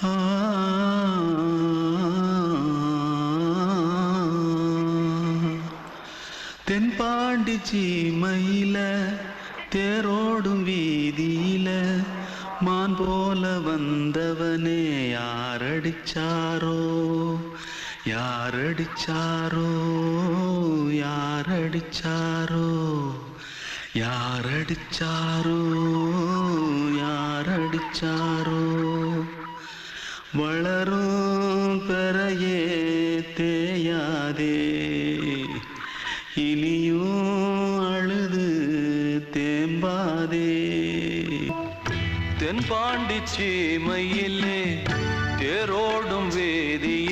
ஆ தென்பாண்டி சீமையில தேரோடும் வீதியில மான் போல வந்தவனே யாரடிச்சாரோ யாரடிச்சாரோ யாரடிச்சாரோ யாரடிச்சாரோ யாரடிச்சாரோ வளரும் பெறையே தேயாதே இனியும் அழுது தேம்பாதே தென்பாண்டி சீமையிலே தேரோடும் வேதியில்